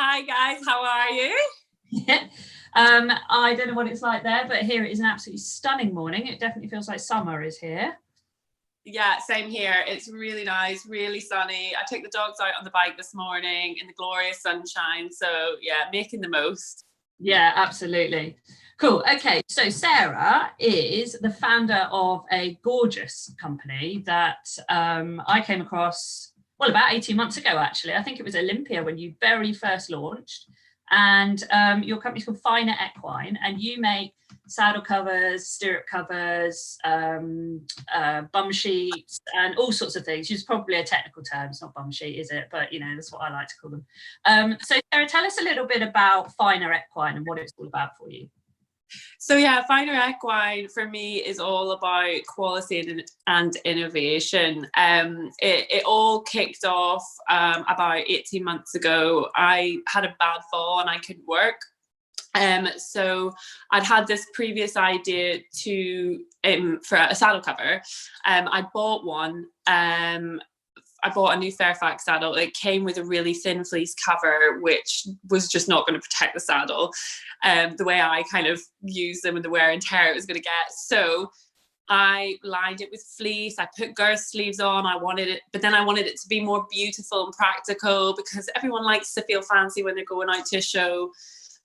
Hi guys, how are you? Yeah. I don't know what it's like there, but here it is an absolutely stunning morning. It definitely feels like summer is here. Yeah, same here. It's really nice, really sunny. I took the dogs out on the bike this morning in the glorious sunshine. So yeah, making the most. Yeah, absolutely. Cool. Okay, so Sarah is the founder of a gorgeous company that I came across, well, about 18 months ago, actually. I think it was Olympia when you very first launched. And your company's called Finer Equine, and you make saddle covers, stirrup covers, bum sheets, and all sorts of things. It's probably a technical term. It's not bum sheet, is it? But, you know, that's what I like to call them. So Sarah, tell us a little bit about Finer Equine and what it's all about for you. So yeah, Finer Equine for me is all about quality and innovation. It all kicked off about 18 months ago. I had a bad fall and I couldn't work. So I'd had this previous idea for a saddle cover. I bought one. I bought a new Fairfax saddle. It came with a really thin fleece cover, which was just not going to protect the saddle the way I kind of used them and the wear and tear it was going to get. So I lined it with fleece. I put girth sleeves on. I wanted it to be more beautiful and practical because everyone likes to feel fancy when they're going out to a show.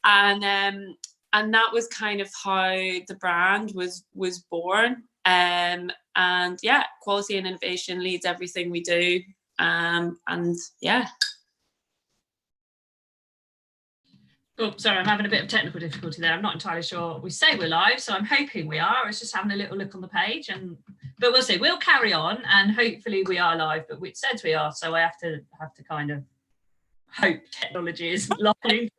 And that was kind of how the brand was born. And yeah, quality and innovation leads everything we do. And yeah. Oh, sorry, I'm having a bit of technical difficulty there. I'm not entirely sure. We say we're live, so I'm hoping we are. I was just having a little look on the page, but we'll see. We'll carry on, and hopefully we are live. But it says we are, so I have to kind of hope technology is lying.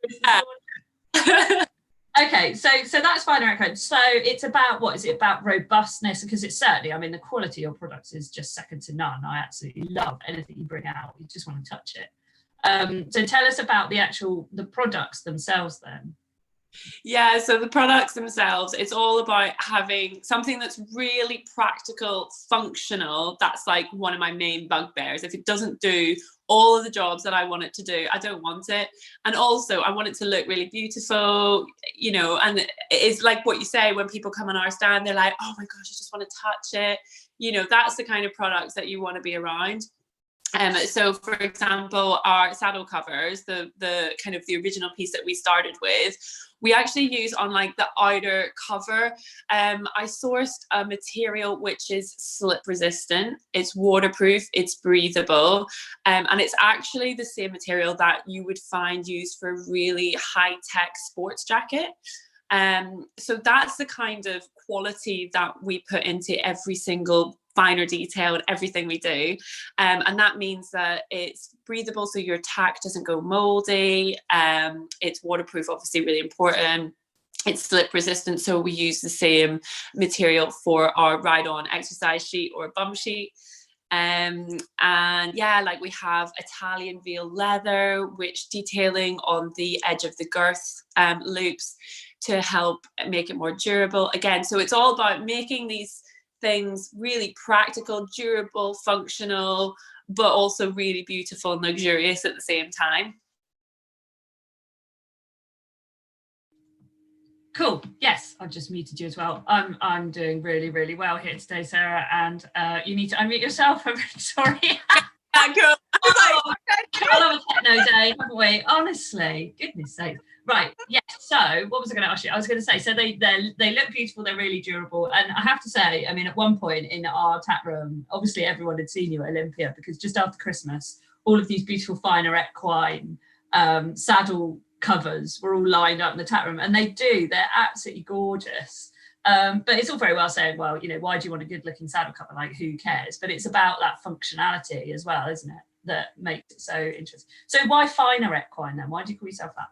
Okay, so that's Finer Equine. So it's about, what is it about, robustness? Because it's certainly, I mean, the quality of your products is just second to none. I absolutely love anything you bring out. You just want to touch it. So tell us about the products themselves then. Yeah, so the products themselves, it's all about having something that's really practical, functional. That's like one of my main bugbears. If it doesn't do all of the jobs that I want it to do, I don't want it. And also I want it to look really beautiful, you know, and it's like what you say when people come on our stand, they're like, oh my gosh, I just want to touch it. You know, that's the kind of products that you want to be around. So for example, our saddle covers, the kind of the original piece that we started with, we actually use on like the outer cover. I sourced a material which is slip resistant, it's waterproof, it's breathable, and it's actually the same material that you would find used for a really high-tech sports jacket. So that's the kind of quality that we put into every single finer detail in everything we do, and that means that it's breathable, so your tack doesn't go moldy. It's waterproof, obviously really important. It's slip resistant, so we use the same material for our ride-on exercise sheet or bum sheet. And yeah, like we have Italian veil leather, which detailing on the edge of the girth loops to help make it more durable. Again, so it's all about making these things really practical, durable, functional, but also really beautiful and luxurious at the same time. Cool. Yes, I've just muted you as well. I'm doing really, really well here today, Sarah, and you need to unmute yourself. I'm sorry. Cool. I love a techno day, haven't we? Honestly, goodness sake. Right. Yes. So what was I going to ask you? I was going to say, so they look beautiful. They're really durable. And I have to say, I mean, at one point in our tap room, obviously everyone had seen you at Olympia because just after Christmas, all of these beautiful Finer Equine saddle covers were all lined up in the tap room, and they're absolutely gorgeous. But it's all very well saying, well, you know, why do you want a good looking saddle cover? Like, who cares? But it's about that functionality as well, isn't it? That makes it so interesting. So why Finer Equine then? Why do you call yourself that?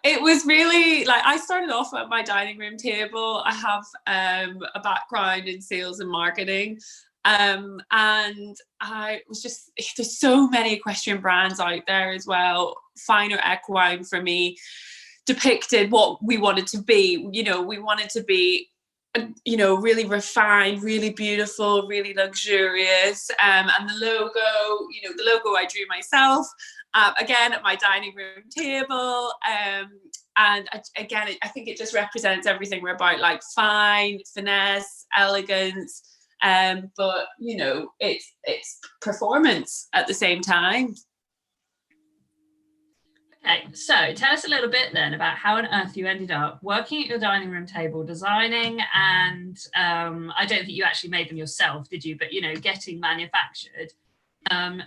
It was really like, I started off at my dining room table. I have a background in sales and marketing. And I was just, there's so many equestrian brands out there as well. Finer Equine for me depicted what we wanted to be. You know, we wanted to be you know, really refined, really beautiful, really luxurious. And the logo, you know, the logo I drew myself, again at my dining room table. And again, I think it just represents everything we're about, like fine, finesse, elegance. But you know, it's performance at the same time. Okay, so tell us a little bit then about how on earth you ended up working at your dining room table, designing, and I don't think you actually made them yourself, did you? But, you know, getting manufactured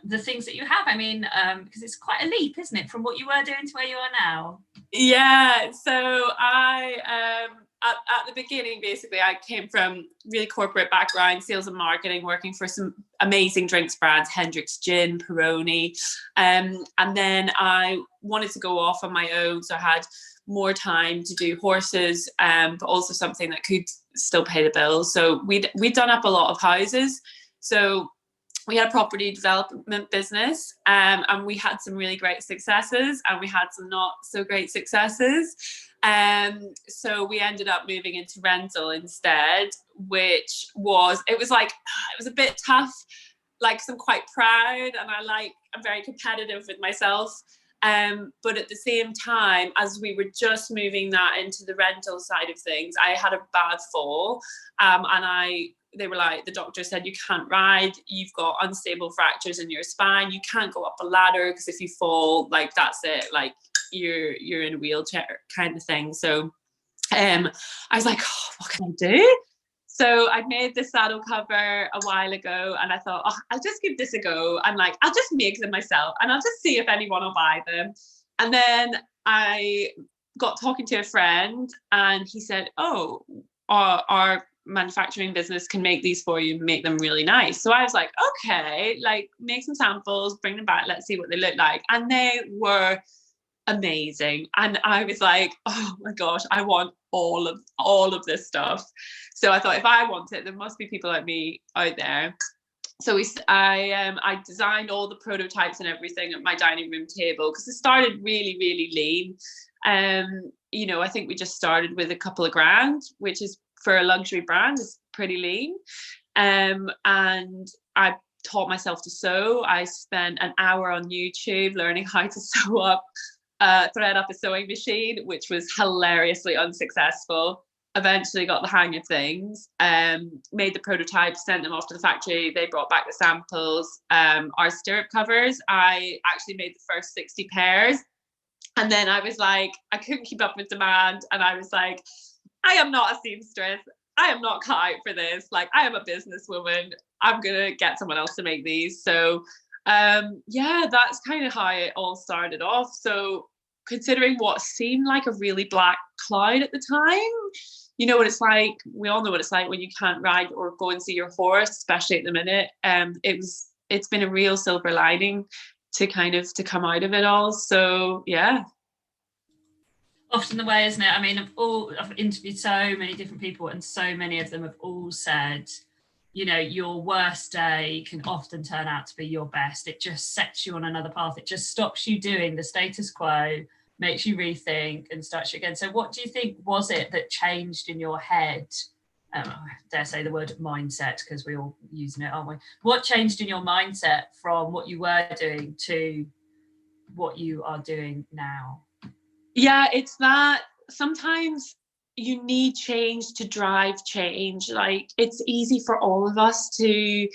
the things that you have. I mean, because it's quite a leap, isn't it, from what you were doing to where you are now? Yeah, so I at the beginning, basically, I came from really corporate background, sales and marketing, working for some amazing drinks brands, Hendrick's Gin, Peroni, and then I wanted to go off on my own, so I had more time to do horses, but also something that could still pay the bills. So we'd done up a lot of houses, so we had a property development business, and we had some really great successes and we had some not so great successes. So we ended up moving into rental instead, which was, it was a bit tough, like, 'cause I'm quite proud and I'm very competitive with myself. But at the same time, as we were just moving that into the rental side of things, I had a bad fall, and they were like, the doctor said, you can't ride, you've got unstable fractures in your spine, you can't go up a ladder, because if you fall, like, that's it, like, you're in a wheelchair kind of thing. So I was like, oh, what can I do? So I made this saddle cover a while ago, and I thought, oh, I'll just give this a go, and like, I'll just make them myself and I'll just see if anyone will buy them. And then I got talking to a friend, and he said, oh, our manufacturing business can make these for you, make them really nice. So I was like, okay, like, make some samples, bring them back, let's see what they look like. And they were amazing, and I was like, oh my gosh, I want all of this stuff. So I thought, if I want it, there must be people like me out there. So I designed all the prototypes and everything at my dining room table, because it started really, really lean. You know, I think we just started with a couple of grand, which is, for a luxury brand, is pretty lean. And I taught myself to sew. I spent an hour on YouTube learning how to thread up a sewing machine, which was hilariously unsuccessful. Eventually got the hang of things, made the prototypes, sent them off to the factory. They brought back the samples. Our stirrup covers, I actually made the first 60 pairs. And then I was like, I couldn't keep up with demand. And I was like, I am not a seamstress. I am not cut out for this. Like, I am a businesswoman. I'm going to get someone else to make these. So yeah, that's kind of how it all started off. So considering what seemed like a really black cloud at the time, you know what it's like, we all know what it's like when you can't ride or go and see your horse, especially at the minute. It's been a real silver lining to come out of it all. So yeah. Often the way, isn't it? I mean, I've interviewed so many different people, and so many of them have all said, you know, your worst day can often turn out to be your best. It just sets you on another path. It just stops you doing the status quo, makes you rethink and starts you again. So what do you think was it that changed in your head? I dare say the word mindset, because we're all using it, aren't we? What changed in your mindset from what you were doing to what you are doing now? Yeah, it's that sometimes you need change to drive change. Like, it's easy for all of us to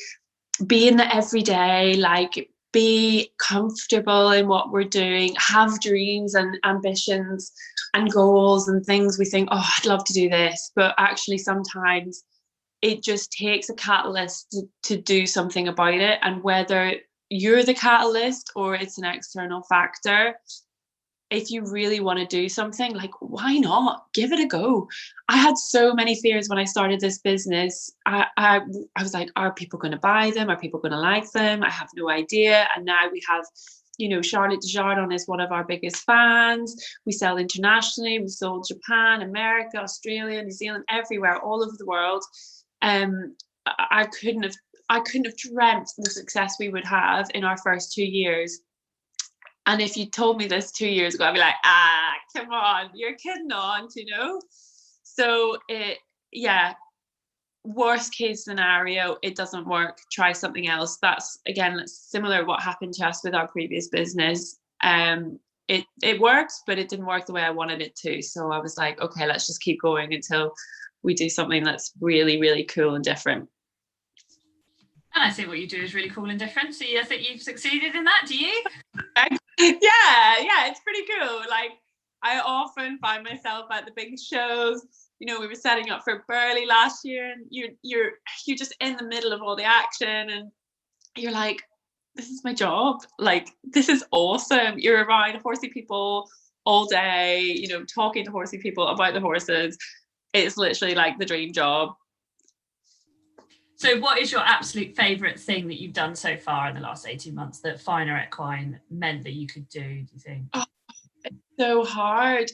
be in the everyday, like, be comfortable in what we're doing, have dreams and ambitions and goals and things. We think, oh, I'd love to do this. But actually, sometimes it just takes a catalyst to do something about it. And whether you're the catalyst or it's an external factor, if you really want to do something, like, why not give it a go? I had so many fears when I started this business. I was like, are people going to buy them? Are people going to like them? I have no idea. And now we have, you know, Charlotte Desjardins is one of our biggest fans. We sell internationally. We sold Japan, America, Australia, New Zealand, everywhere, all over the world. I couldn't have dreamt the success we would have in our first 2 years. And if you told me this 2 years ago, I'd be like, come on, you're kidding on, you know? So worst case scenario, it doesn't work, try something else. That's again similar to what happened to us with our previous business. It worked, but it didn't work the way I wanted it to. So I was like, okay, let's just keep going until we do something that's really, really cool and different. And I think what you do is really cool and different. So I think you've succeeded in that, do you? Yeah, it's pretty cool. Like, I often find myself at the big shows. You know, we were setting up for Burley last year, and you're just in the middle of all the action, and you're like, this is my job. Like, this is awesome. You're around horsey people all day, you know, talking to horsey people about the horses. It's literally like the dream job. So what is your absolute favourite thing that you've done so far in the last 18 months that Finer Equine meant that you could do you think? Oh, it's so hard.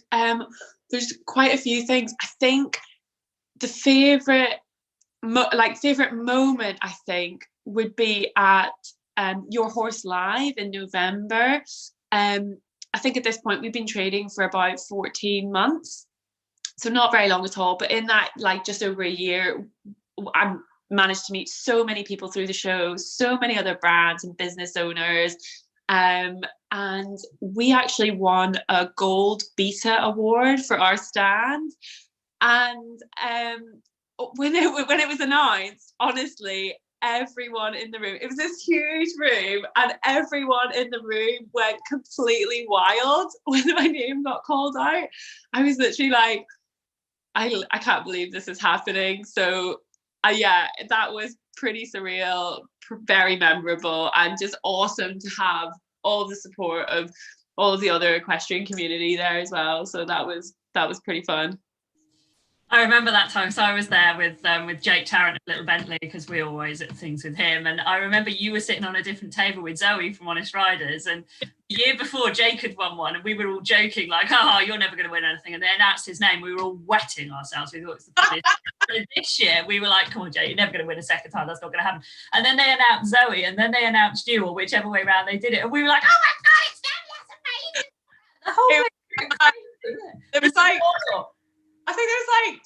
There's quite a few things. I think the favourite moment, I think, would be at Your Horse Live in November. I think at this point we've been trading for about 14 months. So not very long at all. But in that, like, just over a year, I managed to meet so many people through the show, so many other brands and business owners. And we actually won a gold beta award for our stand. And when it was announced, honestly, everyone in the room, it was this huge room, and everyone in the room went completely wild when my name got called out. I was literally like, I can't believe this is happening. So yeah, that was pretty surreal, very memorable, and just awesome to have all the support of all of the other equestrian community there as well. So that was pretty fun. I remember that time. So I was there with Jake Tarrant at Little Bentley, because we always at things with him. And I remember you were sitting on a different table with Zoe from Honest Riders. And the year before, Jake had won one, and we were all joking like, "Oh, you're never going to win anything." And they announced his name. We were all wetting ourselves. We thought it was the funniest. So this year, we were like, "Come on, Jake, you're never going to win a second time. That's not going to happen." And then they announced Zoe, and then they announced you, or whichever way around they did it. And we were like, "Oh my God, it's them! That's amazing!" The whole thing. It was like, I think there's like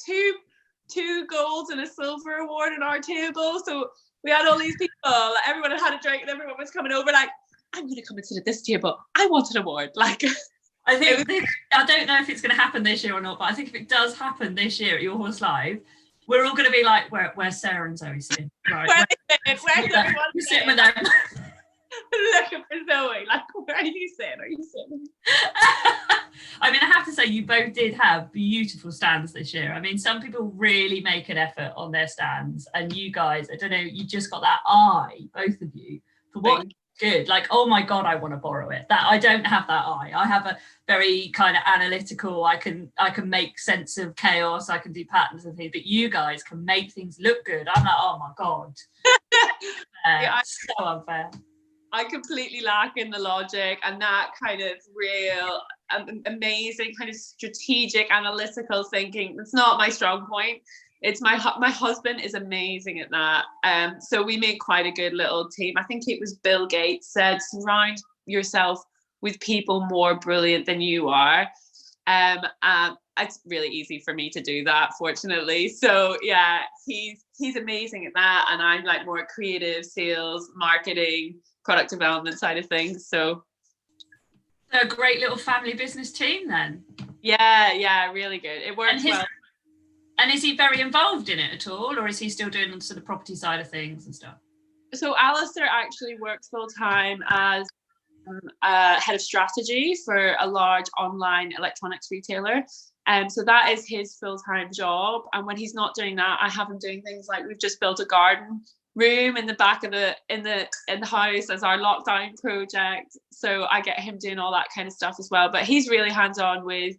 two golds and a silver award on our table. So we had all these people, like, everyone had had a drink, and everyone was coming over like, I'm going to come and sit at this table. I want an award. Like, I think I don't know if it's going to happen this year or not, but I think if it does happen this year at Your Horse Live, we're all going to be like, where's Sarah and Zoe sitting? Right, where's everyone sitting with them? Looking for Zoe. Like, where are you sitting? Are you sitting? I mean, I have to say, you both did have beautiful stands this year. I mean, some people really make an effort on their stands, and you guys, I don't know, you just got that eye, both of you, for what good. Like, oh my God, I want to borrow it. That I don't have that eye. I have a very kind of analytical, I can make sense of chaos, I can do patterns and things, but you guys can make things look good. I'm like, oh my God. Yeah, so unfair. I completely lack in the logic and that kind of real amazing kind of strategic analytical thinking. It's not my strong point. It's my husband is amazing at that. So we make quite a good little team. I think it was Bill Gates said, surround yourself with people more brilliant than you are. It's really easy for me to do that, fortunately. So yeah, he's amazing at that, and I'm like more creative, sales, marketing, product development side of things. So a great little family business team then. Yeah, really good. It works well. And is he very involved in it at all, or is he still doing sort of property side of things and stuff? So Alistair actually works full time as head of strategy for a large online electronics retailer. So that is his full-time job. And when he's not doing that, I have him doing things like, we've just built a garden room in the back of the house as our lockdown project. So I get him doing all that kind of stuff as well. But he's really hands-on with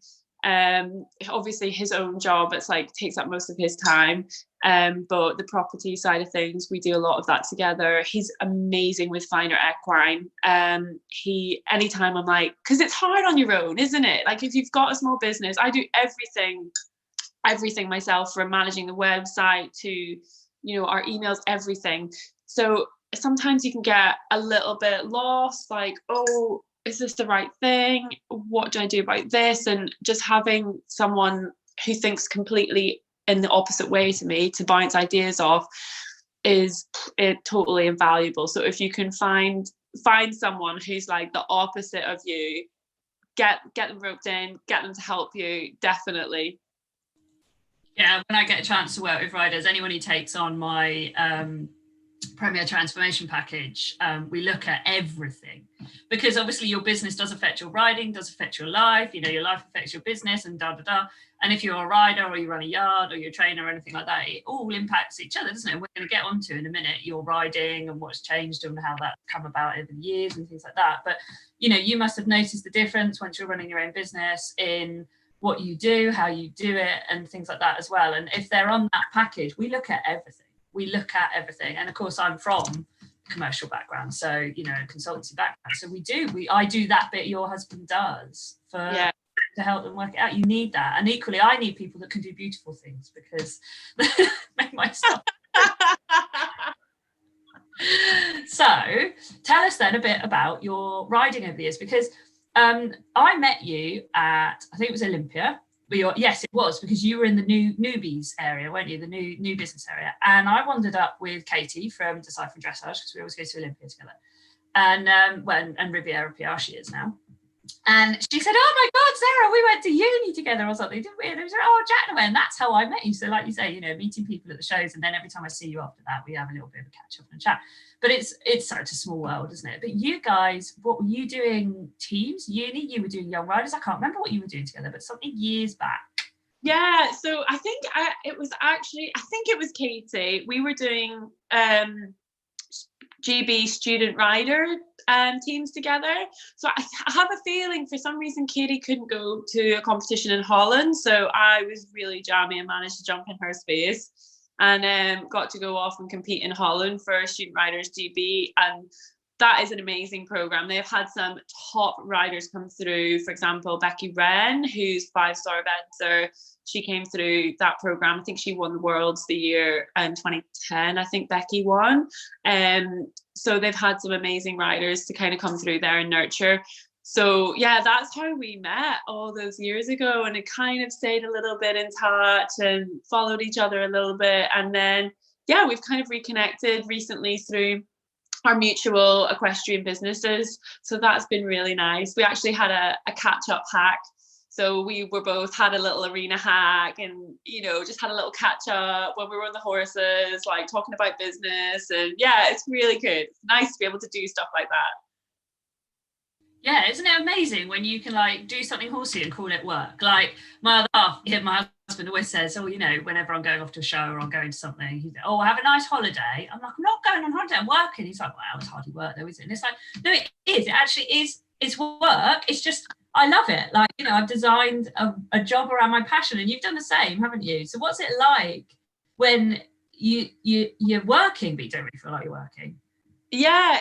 obviously his own job. It's like takes up most of his time. But the property side of things, we do a lot of that together. He's amazing with Finer Equine. Anytime I'm like, because it's hard on your own, isn't it? Like if you've got a small business, I do everything myself, from managing the website to, our emails, everything. So sometimes you can get a little bit lost, like, oh, is this the right thing? What do I do about this? And just having someone who thinks completely in the opposite way to me, to bounce ideas off, is totally invaluable. So if you can find someone who's like the opposite of you, get them roped in, get them to help you, definitely. Yeah, when I get a chance to work with riders, anyone who takes on my Premier Transformation Package, we look at everything, because obviously your business does affect your riding, does affect your life, you know, your life affects your business, and and if you're a rider or you run a yard or you're a trainer or anything like that, it all impacts each other, doesn't it? We're going to get onto in a minute your riding and what's changed and how that's come about over the years and things like that. But you know, you must have noticed the difference once you're running your own business in what you do, how you do it, and things like that as well. And if they're on that package, we look at everything. And of course, I'm from a commercial background, so you know, consultancy background. So I do that bit your husband does to help them work it out. You need that, and equally, I need people that can do beautiful things, because make my stuff. So, tell us then a bit about your riding over the years, because I met you at, I think it was Olympia. Yes, it was, because you were in the newbies area, weren't you? The new business area. And I wandered up with Katie from Decipher and Dressage, because we always go to Olympia together. And and Riviera PR she is now. And she said, "Oh my God, Sarah, we went to uni together or something, didn't we?" And it was, "Oh, Jack and I," and that's how I met you. So like you say, you know, meeting people at the shows, and then every time I see you after that, we have a little bit of a catch up and chat. But it's such a small world, isn't it? But you guys, what were you doing? Teams, uni, you were doing Young Riders. I can't remember what you were doing together, but something years back. Yeah, so I think it was Katie. We were doing GB student rider teams together. So I have a feeling for some reason Katie couldn't go to a competition in Holland, so I was really jammy and managed to jump in her space, and got to go off and compete in Holland for student riders GB. And that is an amazing program. They've had some top riders come through. For example, Becky Wren, who's 5-star eventer, she came through that program. I think she won the Worlds the year in 2010. I think Becky won. So they've had some amazing riders to kind of come through there and nurture. So yeah, that's how we met all those years ago, and it kind of stayed a little bit in touch and followed each other a little bit. And then yeah, we've kind of reconnected recently through our mutual equestrian businesses. So that's been really nice. We actually had a catch-up hack. So we were both had a little arena hack, and you know, just had a little catch up when we were on the horses, like talking about business. And yeah, it's really good. It's nice to be able to do stuff like that. Yeah, isn't it amazing when you can like do something horsey and call it work? Like my husband always says, "Oh, you know, whenever I'm going off to a show or I'm going to something, he's like, oh, have a nice holiday." I'm like, "I'm not going on holiday, I'm working." He's like, "Well, it's hardly work though, is it?" And it's like, no, it is. It actually is. It's work. It's just, I love it. Like, you know, I've designed a job around my passion, and you've done the same, haven't you? So what's it like when you're working but you don't really feel like you're working? Yeah,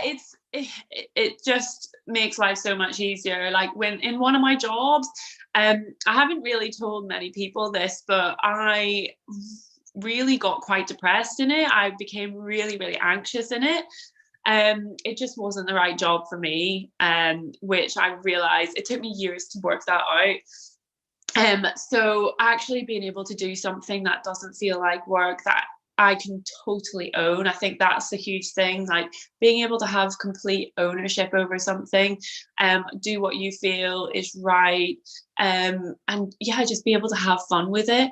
it just makes life so much easier. Like when in one of my jobs, I haven't really told many people this, but I really got quite depressed in it. I became really, really anxious in it. It just wasn't the right job for me, which I realized it took me years to work that out. So actually being able to do something that doesn't feel like work, that I can totally own, I think that's a huge thing. Like being able to have complete ownership over something, do what you feel is right, and yeah, just be able to have fun with it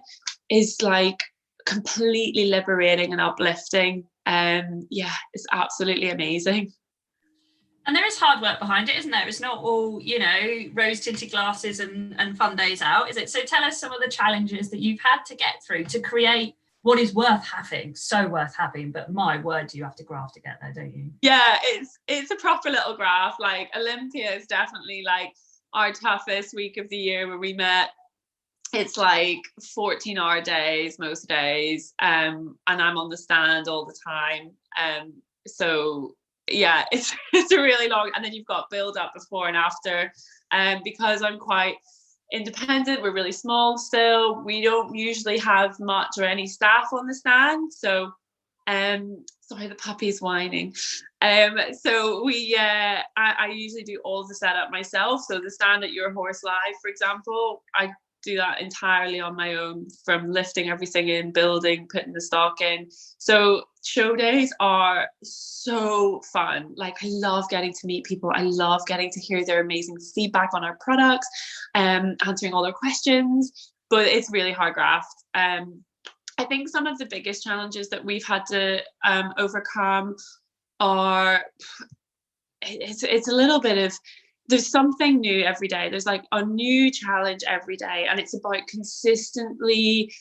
is like completely liberating and uplifting. Yeah, it's absolutely amazing. And there is hard work behind it, isn't there? It's not all, you know, rose-tinted glasses and fun days out, is it? So tell us some of the challenges that you've had to get through to create what is worth having, so worth having. But my word, do you have to graft to get there, don't you? Yeah, it's a proper little graft. Like Olympia is definitely like our toughest week of the year where we met. It's like 14-hour days most days, and I'm on the stand all the time. So yeah, it's a really long, and then you've got build up before and after. Because I'm quite independent, we're really small still. We don't usually have much or any staff on the stand. So sorry, the puppy's whining. So I usually do all the setup myself. So the stand at Your Horse Live, for example, I do that entirely on my own, from lifting everything in, building, putting the stock in. So show days are so fun. Like, I love getting to meet people. I love getting to hear their amazing feedback on our products, answering all their questions, but it's really hard graft. I think some of the biggest challenges that we've had to overcome are, it's a little bit of, there's something new every day. There's like a new challenge every day, and it's about consistently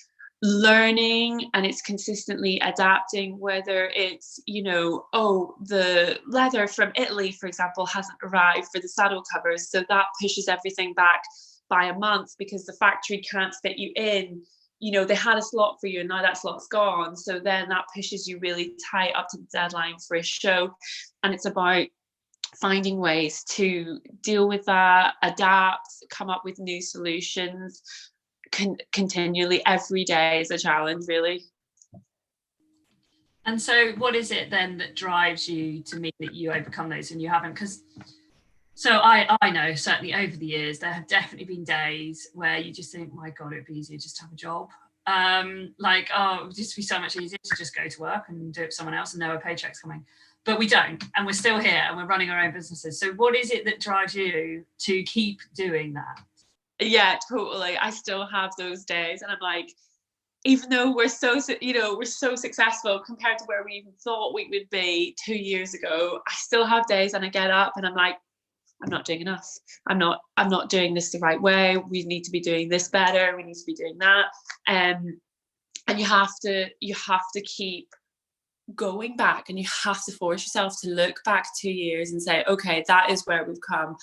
learning, and it's consistently adapting, whether it's, you know, oh, the leather from Italy, for example, hasn't arrived for the saddle covers, so that pushes everything back by a month because the factory can't fit you in. You know, they had a slot for you and now that slot's gone, so then that pushes you really tight up to the deadline for a show. And it's about finding ways to deal with that, adapt, come up with new solutions, continually. Every day is a challenge, really. And so what is it then that drives you to mean that you overcome those and you haven't? Because so I know certainly over the years there have definitely been days where you just think, my God, it'd be easier just to have a job. Like, oh, it would just be so much easier to just go to work and do it for someone else and know a paycheck's coming. But we don't, and we're still here and we're running our own businesses. So what is it that drives you to keep doing that? Yeah, totally. I still have those days, and I'm like, even though we're so, you know, we're so successful compared to where we even thought we would be 2 years ago, I still have days and I get up and I'm like, I'm not doing enough. I'm not doing this the right way. We need to be doing this better. We need to be doing that. And you have to keep going back, and you have to force yourself to look back 2 years and say, okay, that is where we've come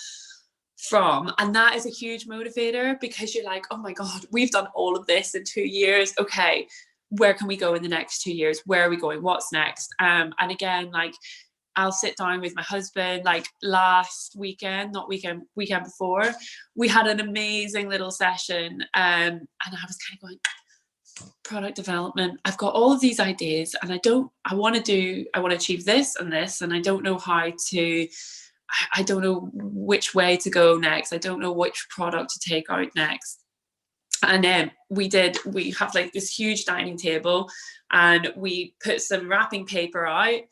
from. And that is a huge motivator, because you're like, oh my God, we've done all of this in 2 years. Okay, where can we go in the next 2 years? Where are we going? What's next? And again, like, I'll sit down with my husband, like last weekend, not weekend before, we had an amazing little session. And I was kind of going, product development, I've got all of these ideas and I want to achieve this and this, and I don't know I don't know which way to go next. I don't know which product to take out next. And then we have like this huge dining table, and we put some wrapping paper out,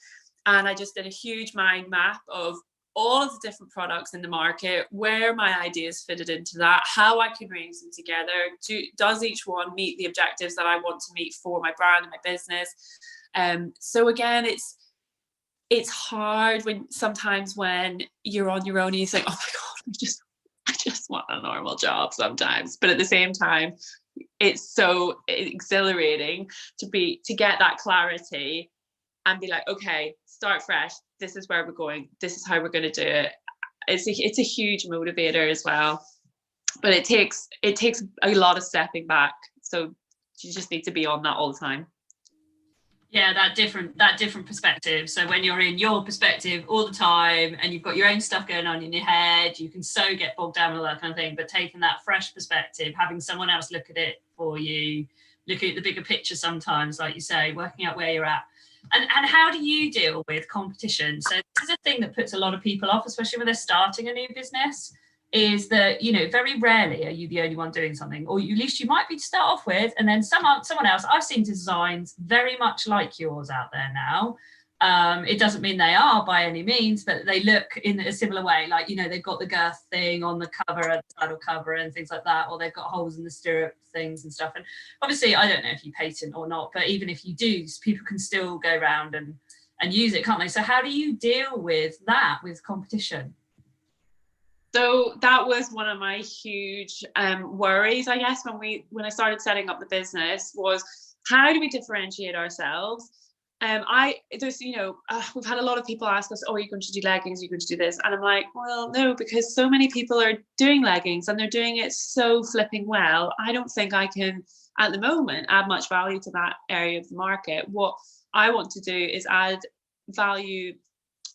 and I just did a huge mind map of all of the different products in the market, where my ideas fitted into that, how I can arrange them together. Does each one meet the objectives that I want to meet for my brand and my business? So again, it's hard sometimes when you're on your own and you think, oh my God, I just want a normal job sometimes. But at the same time, it's so exhilarating to get that clarity and be like, okay, start fresh. This is where we're going. This is how we're going to do it. It's a huge motivator as well. But it takes a lot of stepping back. So you just need to be on that all the time. Yeah, that different perspective. So when you're in your perspective all the time and you've got your own stuff going on in your head, you can so get bogged down with all that kind of thing. But taking that fresh perspective, having someone else look at it for you, looking at the bigger picture sometimes, like you say, working out where you're at. And how do you deal with competition? So this is a thing that puts a lot of people off, especially when they're starting a new business, is that, you know, very rarely are you the only one doing something, or at least you might be to start off with, and then someone else. I've seen designs very much like yours out there now. It doesn't mean they are by any means, but they look in a similar way. Like, you know, they've got the girth thing on the cover, the saddle cover and things like that, or they've got holes in the stirrup things and stuff. And obviously, I don't know if you patent or not, but even if you do, people can still go around and use it, can't they? So how do you deal with that, with competition? So that was one of my huge worries, I guess, when I started setting up the business, was how do we differentiate ourselves? We've had a lot of people ask us, oh, are you going to do leggings? Are you going to do this? And I'm like, well, no, because so many people are doing leggings and they're doing it so flipping well. I don't think I can, at the moment, add much value to that area of the market. What I want to do is add value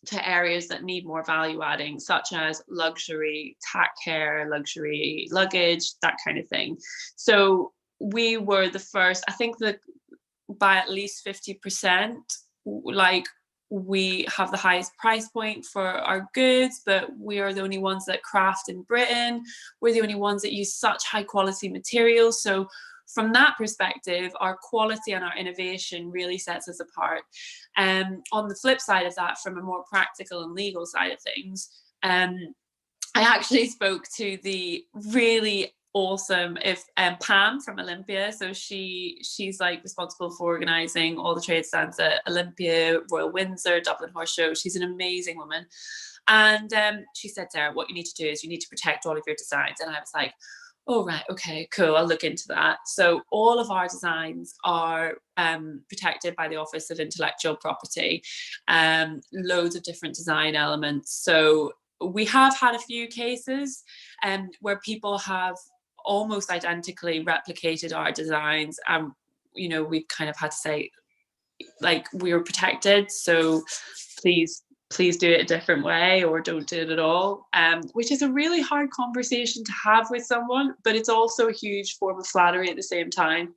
to areas that need more value adding, such as luxury tack care, luxury luggage, that kind of thing. So we were the first, I think that by at least 50%, like we have the highest price point for our goods, but we are the only ones that craft in Britain. We're the only ones that use such high quality materials. So from that perspective, our quality and our innovation really sets us apart. On the flip side of that, from a more practical and legal side of things, I actually spoke to the really awesome Pam from Olympia. So she's like responsible for organizing all the trade stands at Olympia, Royal Windsor, Dublin Horse Show. She's an amazing woman. And she said, Sarah, what you need to do is you need to protect all of your designs. And I was like, oh, right, okay, cool, I'll look into that. So all of our designs are protected by the Office of Intellectual Property, loads of different design elements. So we have had a few cases where people have almost identically replicated our designs, and you know, we've kind of had to say, like, we were protected, so please do it a different way, or don't do it at all, which is a really hard conversation to have with someone, but it's also a huge form of flattery at the same time.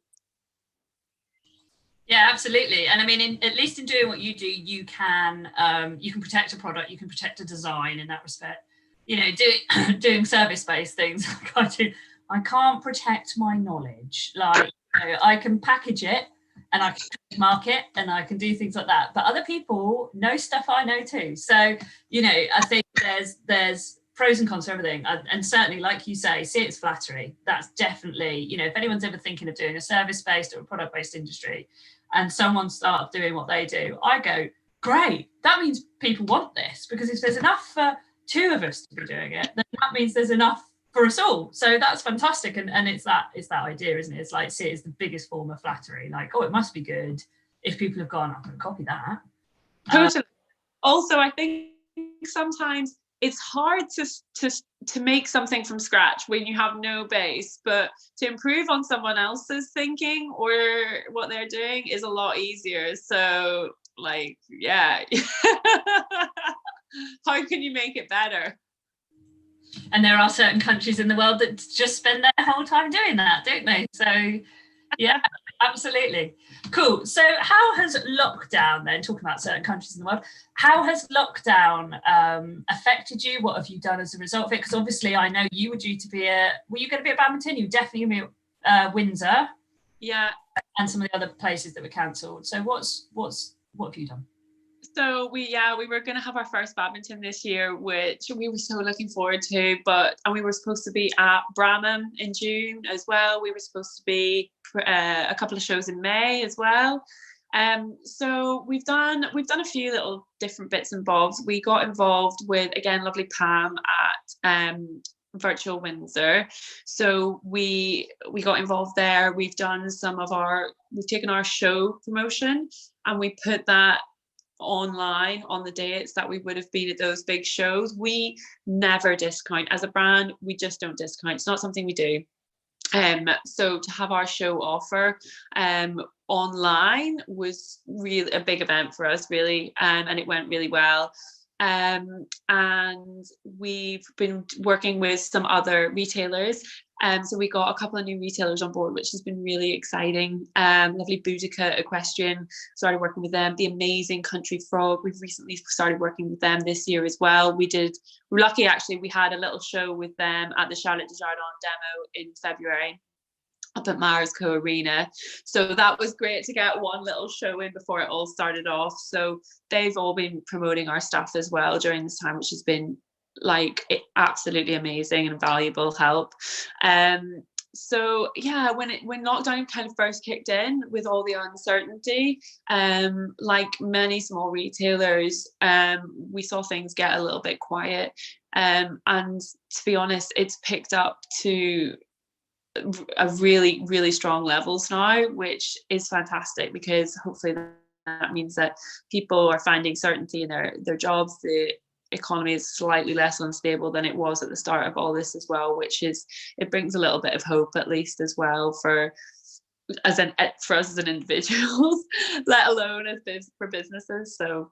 Yeah, absolutely. And I mean, at least in doing what you do, you can protect a product, you can protect a design in that respect. You know, doing service-based things like I can't protect my knowledge. Like, you know, I can package it and I can market and I can do things like that. But other people know stuff I know too. So, you know, I think there's pros and cons to everything. And certainly, like you say, see, it's flattery. That's definitely, you know, if anyone's ever thinking of doing a service-based or a product-based industry and someone starts doing what they do, I go, great. That means people want this, because if there's enough for 2 of us to be doing it, then that means there's enough for us all. So that's fantastic. And it's that idea, isn't it? It's like, see it as the biggest form of flattery. Like, oh, it must be good if people have gone, I'm going to copy that. Totally. Also, I think sometimes it's hard to make something from scratch when you have no base, but to improve on someone else's thinking or what they're doing is a lot easier. So, like, yeah. How can you make it better? And there are certain countries in the world that just spend their whole time doing that, don't they? So, yeah, absolutely. Cool. So how has lockdown, then, talking about certain countries in the world, how has lockdown affected you? What have you done as a result of it? Because obviously I know you were due to be were you going to be at Badminton? You were definitely going to be at Windsor. Yeah. And some of the other places that were cancelled. So what have you done? So we were going to have our first badminton this year, which we were so looking forward to, and we were supposed to be at Bramham in June as well. We were supposed to be a couple of shows in May as well. So we've done a few little different bits and bobs. We got involved with, again, lovely Pam at Virtual Windsor. So we got involved there. We've taken our show promotion and we put that online on the dates that we would have been at those big shows. We never discount as a brand. We just don't discount. It's not something we do. So to have our show offer online was really a big event for us, really, and it went really well. And we've been working with some other retailers. So we got a couple of new retailers on board, which has been really exciting. Lovely Boudica Equestrian, started working with them. The amazing Country Frog, we've recently started working with them this year as well. We're lucky, actually, we had a little show with them at the Charlotte Desjardins demo in February up at Mars Co Arena. So that was great to get one little show in before it all started off. So they've all been promoting our stuff as well during this time, which has been like absolutely amazing and valuable help. So yeah, when lockdown kind of first kicked in with all the uncertainty, like many small retailers, we saw things get a little bit quiet, and to be honest, it's picked up to a really, really strong levels now, which is fantastic, because hopefully that means that people are finding certainty in their jobs. The economy is slightly less unstable than it was at the start of all this as well, it brings a little bit of hope, at least, as well, for us as an individuals, let alone for businesses. So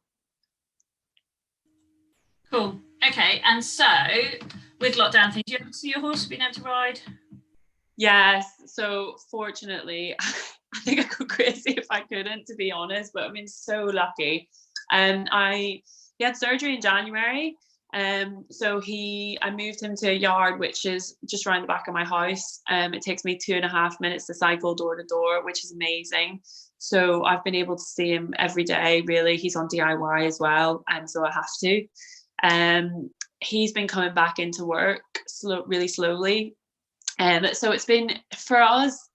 cool. Okay, and so with lockdown things, do you ever see your horse being able to ride? Yes, so fortunately, I think I'd go crazy if I couldn't, to be honest, but I've been so lucky. He had surgery in January. So I moved him to a yard which is just around the back of my house. It takes me 2.5 minutes to cycle door to door, which is amazing. So I've been able to see him every day, really. He's on DIY as well, and so I have to. He's been coming back into work really slowly. So it's been, for us,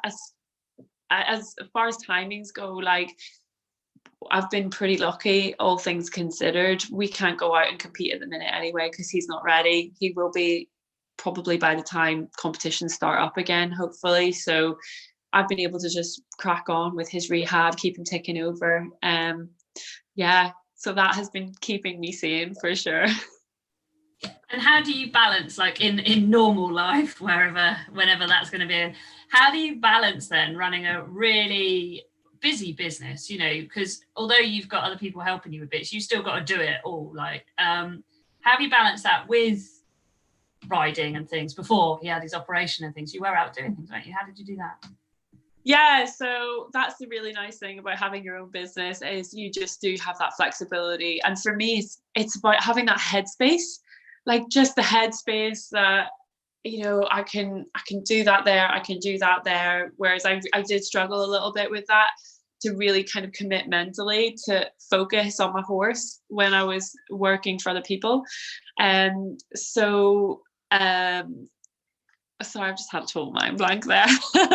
as far as timings go, like, I've been pretty lucky, all things considered. We can't go out and compete at the minute anyway because he's not ready. He will be probably by the time competitions start up again, hopefully. So I've been able to just crack on with his rehab, keep him ticking over. Yeah, so that has been keeping me sane for sure. And how do you balance, like in normal life, whenever that's going to be, how do you balance then running a really busy business, you know, because although you've got other people helping you with bits, you still got to do it all, like how have you balanced that with riding and things? Before he had his operation and things, you were out doing things, weren't you? How did you do that? Yeah, so that's the really nice thing about having your own business, is you just do have that flexibility. And for me, it's about having that headspace, like just the headspace that, you know, I can do that there, I can do that there. Whereas I did struggle a little bit with that, to really kind of commit mentally to focus on my horse when I was working for other people. Sorry, I've just had a total mind blank there. No,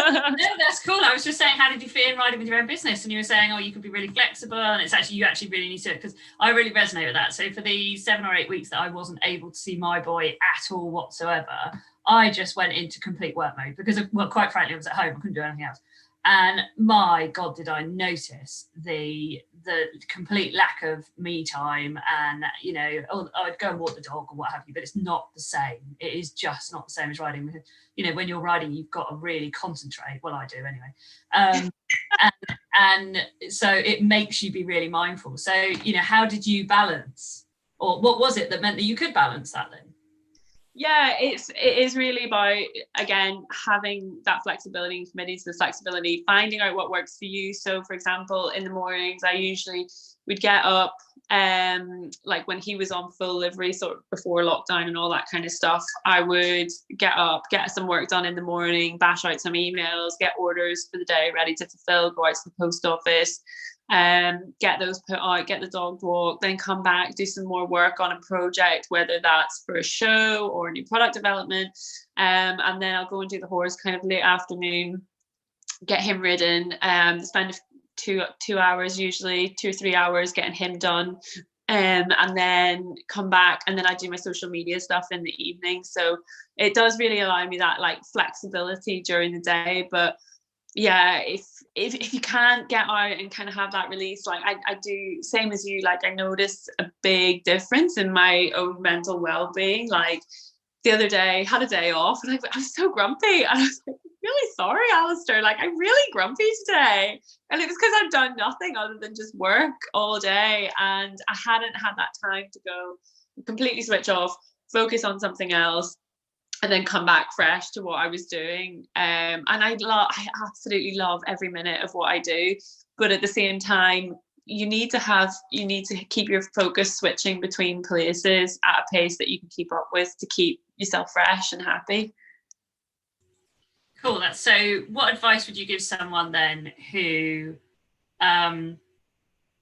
that's cool. I was just saying, how did you feel riding with your own business? And you were saying, oh, you could be really flexible, and you actually really need to, because I really resonate with that. So for the 7 or 8 weeks that I wasn't able to see my boy at all whatsoever, I just went into complete work mode because, well, quite frankly, I was at home. I couldn't do anything else. And my God, did I notice the complete lack of me time. And, you know, I'd go and walk the dog or what have you, but it's not the same. It is just not the same as riding. You know, when you're riding, you've got to really concentrate. Well, I do anyway. And so it makes you be really mindful. So, you know, how did you balance, or what was it that meant that you could balance that then? Yeah, it is really about, again, having that flexibility and committing to the flexibility, finding out what works for you. So for example, in the mornings, I usually would get up, like when he was on full livery, sort of before lockdown and all that kind of stuff, I would get up, get some work done in the morning, bash out some emails, get orders for the day ready to fulfill, go out to the post office, get those put out, get the dog walk, then come back, do some more work on a project, whether that's for a show or a new product development, and then I'll go and do the horse kind of late afternoon, get him ridden, spend two hours, usually 2 or 3 hours getting him done, and then come back, and then I do my social media stuff in the evening. So it does really allow me that like flexibility during the day. But yeah, if you can't get out and kind of have that release, like I do, same as you, like I notice a big difference in my own mental well-being. Like the other day, had a day off, and I was so grumpy, and I was like, really sorry, Alistair, like I'm really grumpy today. And it was because I've done nothing other than just work all day, and I hadn't had that time to go completely switch off, focus on something else, and then come back fresh to what I was doing. And I absolutely love every minute of what I do, but at the same time, you need to keep your focus switching between places at a pace that you can keep up with to keep yourself fresh and happy. Cool. So what advice would you give someone then who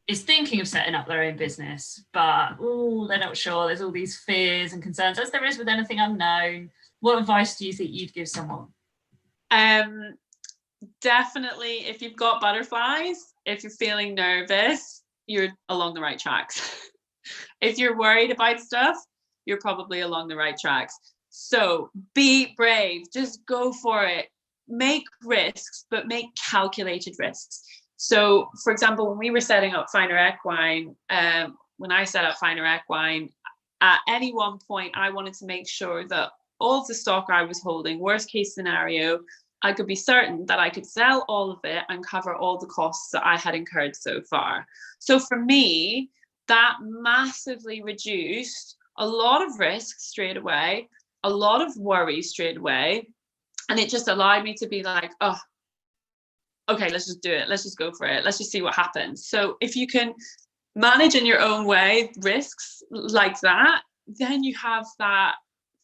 is thinking of setting up their own business, but they're not sure, there's all these fears and concerns, as there is with anything unknown? What advice do you think you'd give someone? Definitely, if you've got butterflies, if you're feeling nervous, you're along the right tracks. If you're worried about stuff, you're probably along the right tracks. So be brave, just go for it. Make risks, but make calculated risks. So for example, when we were setting up Finer Equine, when I set up Finer Equine, at any one point, I wanted to make sure that all of the stock I was holding, worst case scenario, I could be certain that I could sell all of it and cover all the costs that I had incurred so far. So for me, that massively reduced a lot of risk straight away, a lot of worry straight away. And it just allowed me to be like, oh, okay, let's just do it. Let's just go for it. Let's just see what happens. So if you can manage in your own way risks like that, then you have that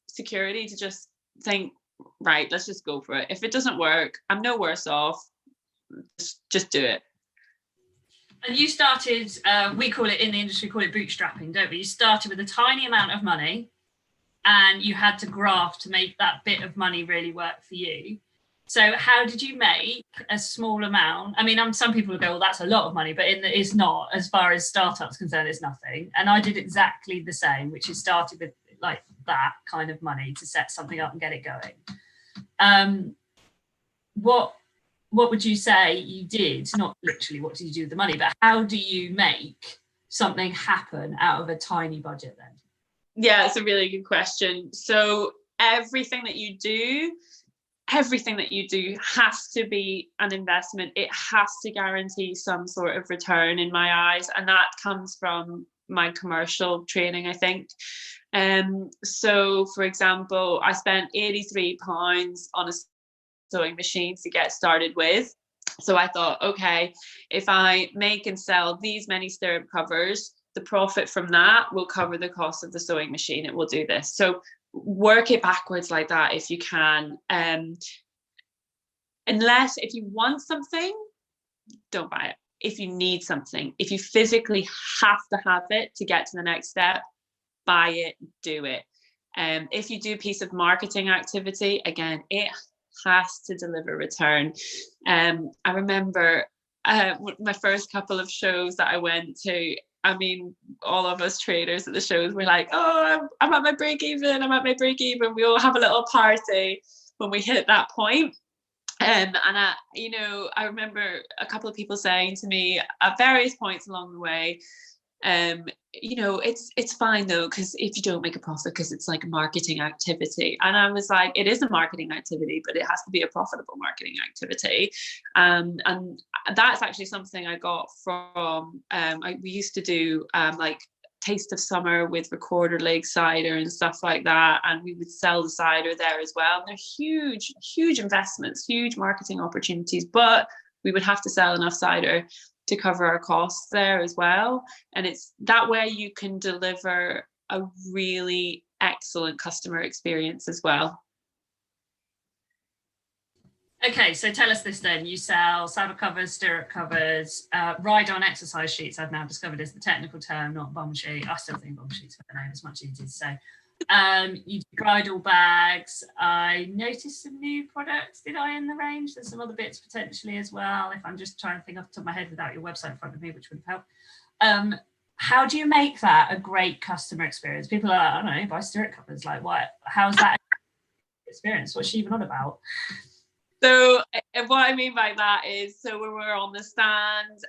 security to just think, right, let's just go for it. If it doesn't work, I'm no worse off. Just do it. And you started, we call it in the industry, call it bootstrapping, don't we? You started with a tiny amount of money and you had to graft to make that bit of money really work for you. So how did you make a small amount? I mean, some people will go, well, that's a lot of money, but it's not. As far as startups concerned, it's nothing. And I did exactly the same, which is started with like that kind of money to set something up and get it going. What would you say you did? Not literally what did you do with the money, but how do you make something happen out of a tiny budget then? Yeah, it's a really good question. So everything that you do has to be an investment. It has to guarantee some sort of return in my eyes. And that comes from my commercial training, I think. So for example, I spent £83 on a sewing machine to get started with. So I thought, okay, if I make and sell these many stirrup covers, the profit from that will cover the cost of the sewing machine. It will do this. So work it backwards like that if you can. Unless if you want something, don't buy it. If you need something, if you physically have to have it to get to the next step, buy it, do it. If you do a piece of marketing activity, again, it has to deliver return. I remember my first couple of shows that I went to, I mean, all of us traders at the shows were like, oh, I'm at my break even. We all have a little party when we hit that point. And I remember a couple of people saying to me at various points along the way, it's fine though, because if you don't make a profit, because it's like a marketing activity. And I was like, it is a marketing activity, but it has to be a profitable marketing activity. And that's actually something I got from, we used to do like Taste of Summer with Recorder Lake cider and stuff like that, and we would sell the cider there as well. And they're huge investments, huge marketing opportunities, but we would have to sell enough cider to cover our costs there as well. And it's that way you can deliver a really excellent customer experience as well. Okay, so tell us this then. You sell saddle covers, stirrup covers, ride-on exercise sheets, I've now discovered is the technical term, not bum sheet. I still think bum sheets are the name, it's much easier to say. You do bridle bags. I noticed some new products, did I, in the range? There's some other bits potentially as well, if I'm just trying to think off the top of my head without your website in front of me, which would help. How do you make that a great customer experience? People are like, I don't know, buy stirrup covers. Like, what? How's that experience? What's she even on about? So what I mean by that is, so when we're on the stand,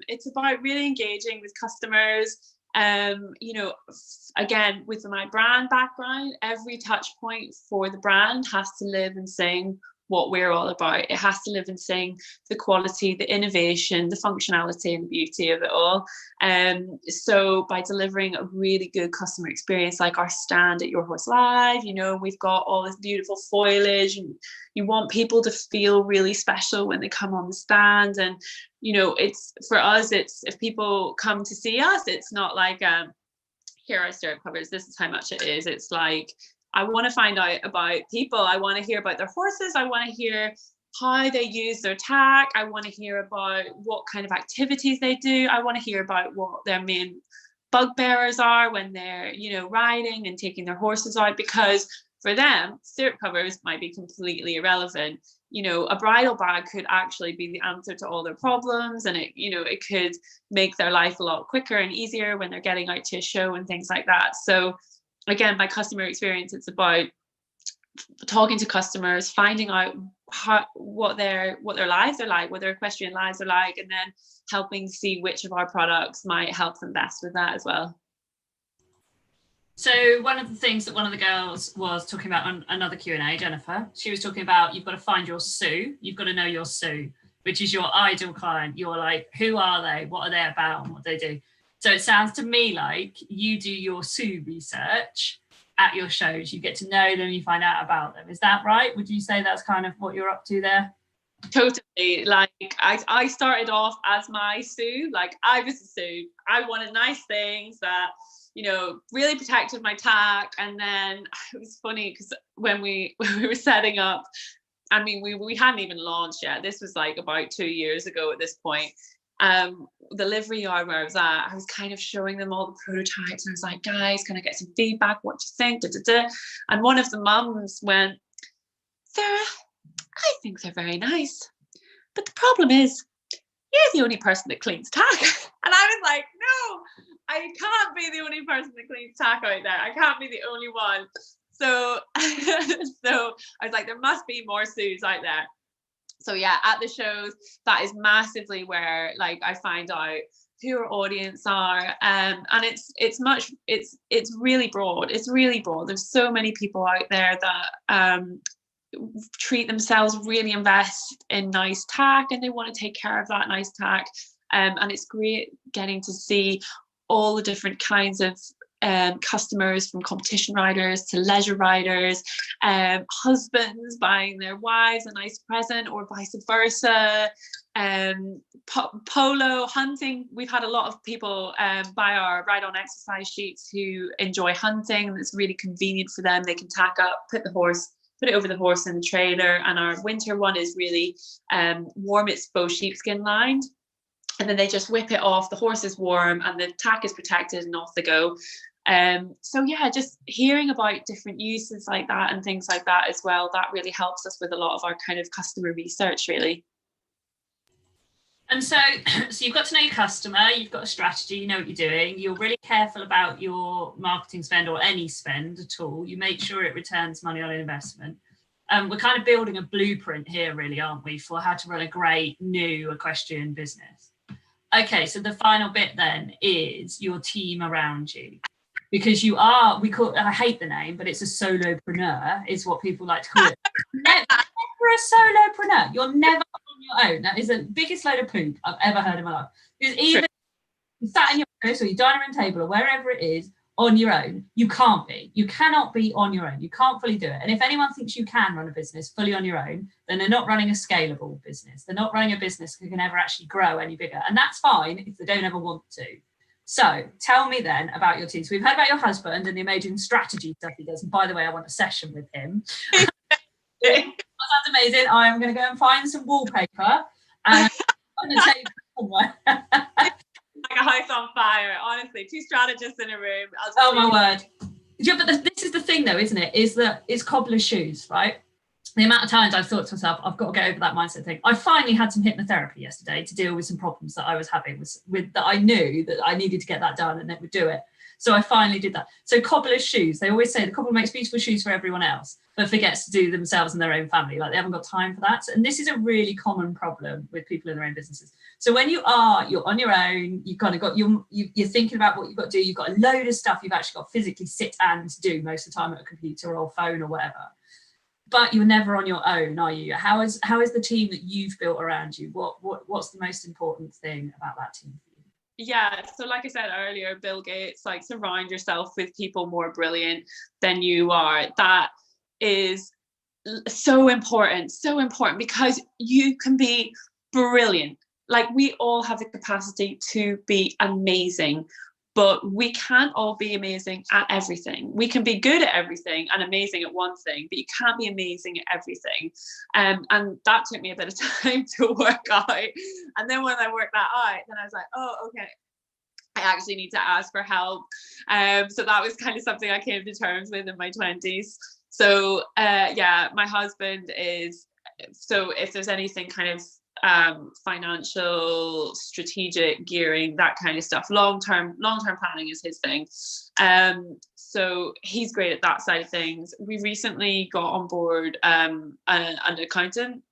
it's about really engaging with customers. Again, with my brand background, every touch point for the brand has to live and sing what we're all about. It has to live and sing the quality, the innovation, the functionality and beauty of it all. So by delivering a really good customer experience, like our stand at Your Horse Live, we've got all this beautiful foliage, and you want people to feel really special when they come on the stand. And it's for us, it's if people come to see us, it's not like here are stirrup covers, this is how much it is. It's like, I want to find out about people. I want to hear about their horses. I want to hear how they use their tack. I want to hear about what kind of activities they do. I want to hear about what their main bugbearers are when they're, riding and taking their horses out, because for them, stirrup covers might be completely irrelevant. A bridle bag could actually be the answer to all their problems, and it could make their life a lot quicker and easier when they're getting out to a show and things like that. So again, by customer experience, it's about talking to customers, finding out what their lives are like, what their equestrian lives are like, and then helping see which of our products might help them best with that as well. So one of the things that one of the girls was talking about on another Q&A, Jennifer, she was talking about you've got to find your Sue, you've got to know your Sue, which is your ideal client. You're like, who are they? What are they about? And what do they do? So it sounds to me like you do your Sue research at your shows. You get to know them, you find out about them. Is that right? Would you say that's kind of what you're up to there? Totally. Like I started off as my Sue. Like I was a Sue. I wanted nice things that, you know, really protected my tack. And then it was funny because when we were setting up, I mean, we hadn't even launched yet. This was like about 2 years ago at this point. The livery yard where I was at, I was kind of showing them all the prototypes. And I was like, guys, can I get some feedback? What do you think? Da, da, da. And one of the mums went, Sarah, I think they're very nice. But the problem is, you're the only person that cleans tack. And I was like, no, I can't be the only person that cleans tack out there. I can't be the only one. So, so I was like, there must be more Sues out there. So yeah, at the shows, that is massively where like I find out who our audience are, and it's really broad. It's really broad. There's so many people out there that treat themselves, really invest in nice tack, and they want to take care of that nice tack. And it's great getting to see all the different kinds of customers, from competition riders to leisure riders, husbands buying their wives a nice present or vice versa. Polo hunting, we've had a lot of people buy our ride on exercise sheets who enjoy hunting, and it's really convenient for them. They can tack up, put it over the horse in the trailer. And our winter one is really warm. It's faux sheepskin lined, and then they just whip it off. The horse is warm and the tack is protected, and off they go. So yeah, just hearing about different uses like that and things like that as well, that really helps us with a lot of our kind of customer research, really. And so you've got to know your customer, you've got a strategy, you know what you're doing, you're really careful about your marketing spend, or any spend at all. You make sure it returns money on investment. We're kind of building a blueprint here, really, aren't we, for how to run a great new equestrian business. Okay, so the final bit then is your team around you. Because you are, I hate the name, but it's a solopreneur, is what people like to call it. Never a solopreneur. You're never on your own. That is the biggest load of poop I've ever heard in my life. Because even if you sat in your office or your dining room table or wherever it is on your own, you can't be. You cannot be on your own. You can't fully do it. And if anyone thinks you can run a business fully on your own, then they're not running a scalable business. They're not running a business that can ever actually grow any bigger. And that's fine if they don't ever want to. So tell me then about your team. So we've heard about your husband and the amazing strategy stuff he does. And by the way, I want a session with him. That sounds amazing. I'm going to go and find some wallpaper and I'm going to take it somewhere. Like a house on fire, honestly. 2 strategists in a room. Oh my word. Yeah, but this is the thing though, isn't it? Is that it's cobbler's shoes, right? The amount of times I've thought to myself, I've got to get over that mindset thing. I finally had some hypnotherapy yesterday to deal with some problems that I was having with that I knew that I needed to get that done and it would do it. So I finally did that. So cobbler's shoes, they always say the cobbler makes beautiful shoes for everyone else, but forgets to do themselves and their own family. Like they haven't got time for that. And this is a really common problem with people in their own businesses. So when you're on your own, you've kind of got you're thinking about what you've got to do. You've got a load of stuff you've actually got to physically sit and do most of the time at a computer or phone or whatever. But you're never on your own, are you? How is the team that you've built around you? What's the most important thing about that team for you? Yeah, so like I said earlier, Bill Gates, like, surround yourself with people more brilliant than you are. That is so important because you can be brilliant. Like, we all have the capacity to be amazing, but we can't all be amazing at everything. We can be good at everything and amazing at one thing, but you can't be amazing at everything. And that took me a bit of time to work out. And then when I worked that out, then I was like, oh, okay, I actually need to ask for help. So that was kind of something I came to terms with in my 20s. So yeah, my husband is, so if there's anything kind of financial, strategic gearing, that kind of stuff, long-term planning is his thing. So he's great at that side of things. We recently got on board an accountant.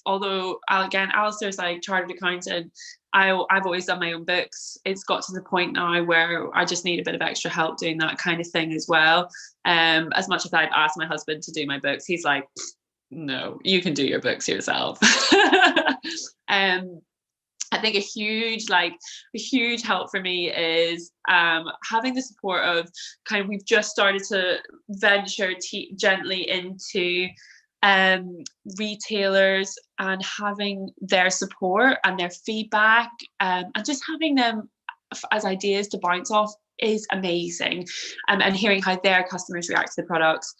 Although again, Alistair's like chartered accountant, I've always done my own books. It's got to the point now where I just need a bit of extra help doing that kind of thing as well. As much as I've asked my husband to do my books, he's like, no, you can do your books yourself. I think a huge help for me is having the support of kind of, we've just started to venture gently into retailers, and having their support and their feedback, and just having them as ideas to bounce off is amazing. And hearing how their customers react to the products.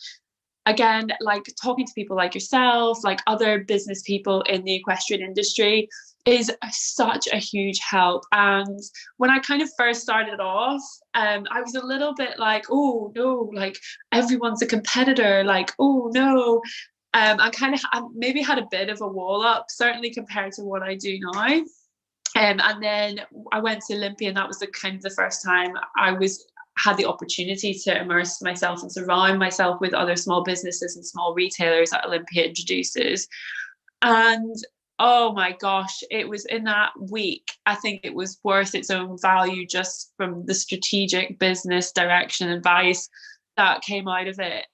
Again, like talking to people like yourself, like other business people in the equestrian industry, is such a huge help. And when I kind of first started off, I was a little bit like, oh no, like everyone's a competitor, like, oh no. I maybe had a bit of a wall up, certainly compared to what I do now. And then I went to Olympia, and that was the first time I had the opportunity to immerse myself and surround myself with other small businesses and small retailers that Olympia introduces. And oh my gosh, it was in that week, I think it was worth its own value just from the strategic business direction advice that came out of it.